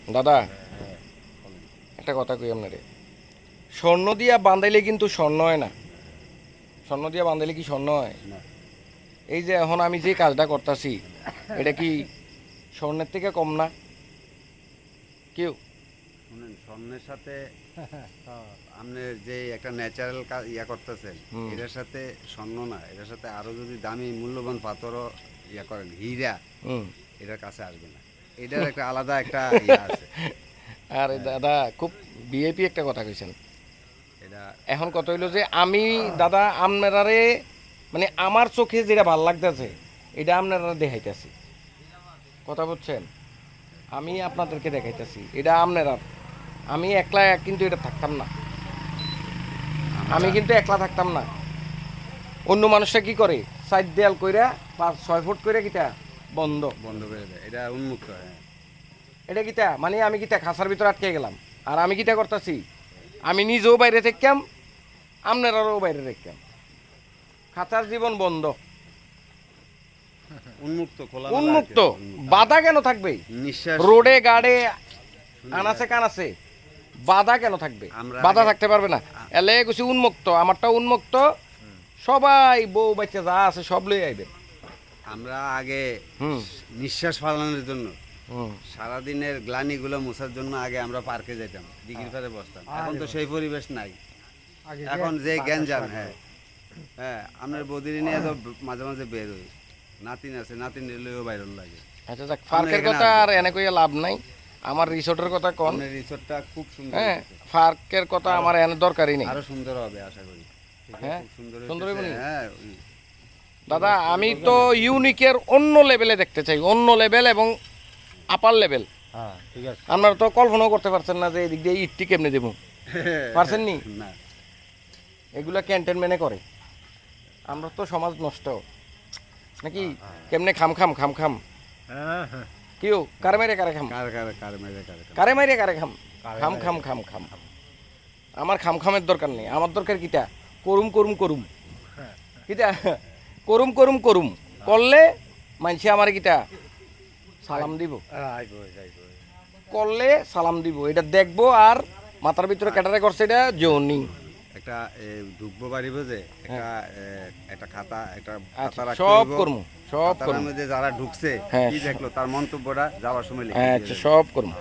দাদা একটা কথা কই আপনারে, স্বর্ণ দিয়া বাঁধাইলে কিন্তু স্বর্ণ হয় না। স্বর্ণ দিয়া বাঁধাইলে কি স্বর্ণ হয়? না। এই যে এখন আমি যে কাজটা করতেছি এটা কি স্বর্ণের থেকে কম না? কেউ শুনেন, স্বর্ণের সাথে আপনি যে একটা ন্যাচারাল ইয়া করতেছেন, হুম। এটার সাথে স্বর্ণ না, এটার সাথে আরো যদি দামি মূল্যবান পাথরও ইয়া করেন, হীরা, হুম। এটার কাছে আসবে না। এটার একটা আলাদা একটা ইয়া আছে। আরে দাদা খুব বিএপি একটা কথা কইছেন। এটা এখন কথা হইলো যে আমি দাদা আপনারারে মানে আমার চোখে যেটা ভাল লাগতেছে এটা আপনারা দেখাইতেছি, কথা বুঝছেন? আমি আপনাদেরকে দেখাইতেছি এটা আপনারা, আমি একলা কিন্তু এটা থাকতাম না, আমি কিন্তু একলা থাকতাম না। অন্য মানুষরা কি করে, সাইড দেয়াল কইরা 5-6 ফুট কইরা কিটা বন্ধ। বন্ধ করে দেয়, এটা উন্মুক্ত হয়। এটা কিটা মানে আমি কিটা খাঁচার ভিতরে আটকে গেলাম। আর আমি কিটা করতেছি, আমি নিজেও বাইরে থাকতাম, আপনারাও বাইরে থাকতাম, খাঁচার জীবন বন্ধ, উন্মুক্ত, খোলা উন্মুক্ত। বাধা কেন থাকবে? নিঃশ্বাস। রোডে গাড়ে আনাছে কানাছে বাধা কেন থাকবে? আমরা বাধা আগে- থাকতে পারবে না। এলে কিছু উন্মুক্ত, আমারটা উন্মুক্ত, সবাই বউ বাচ্চা যা আছে সব লই আইবে। আমরা আগে হুম। নিঃশ্বাস ফালানোর জন্য, হুম। সারাদিনের গ্লানিগুলো মোছার জন্য আগে আমরা পার্কে যেতাম, দিঘির পাড়ে বসতাম। এখন তো সেই পরিবেশ নাই। এখন যে গ্যাঞ্জাম, হ্যাঁ হ্যাঁ, আপনার বৌদির নিয়ে তো মাঝে মাঝে বের হই, নাতিন আছে, নাতিন নিলেও বাইরন লাগে। আচ্ছা যাক, পার্কের এখানে কথা আর আসবেন। এনে কইয়া লাভ নাই। আমার রিসোর্টের কথা কোন। আপনার রিসোর্টটা খুব সুন্দর হ্যাঁ, হয়েছে। পার্কের কথা আমার এনে দরকারই নেই। আরো সুন্দর হবে আশা করি। হ্যাঁ, খুব সুন্দর সুন্দর হয়েছে, হবে নি? হ্যাঁ। দাদা আমি তো ইউনিকের অন্য লেভেলে দেখতে চাই, অন্য লেভেল এবং আপার লেভেল। হ্যাঁ ঠিক আছে। আপনারা তো কল্পনাও করতে পারছেন না যে এদিক দিয়ে ইটটি কেমনে দেবো, পারছেন নি? না, এগুলা ক্যান্টনমেন্টে করে। আমরা তো সমাজ নষ্ট নাকি কেমনে খাম খাম খাম খাম হ্যাঁ হ্যাঁ কেউ কারে মাইরে কারে খাম, কার কার কার মেরে কার কার। কারে মাইরে কারে খাম, কারে খাম মাইরে খাম খাম খাম। আমার খাম খামের দরকার নেই, আমার দরকার কিটা করুম করুম করুম, কিটা করুম করুম করুম করলে মানসি আমার কিটা সালাম দিব, আইবো আইবো। করলে সালাম দিব, এটা দেখবো। আর মাথার ভিতরে ক্যাটারে করছে এটা জনি। একটা ঢুকবো বাড়ি বোঝে, একটা খাতা, একটা আচ্ছা, খাতা রাখতে সব হইবো। করবো, সব খাতার করবো। মধ্যে যারা ঢুকছে হ্যাঁ। কি দেখলো তার মন্তব্যটা যাওয়ার সময় লিখে হ্যাঁ দিয়ে আচ্ছা, যাবে। সব করবো।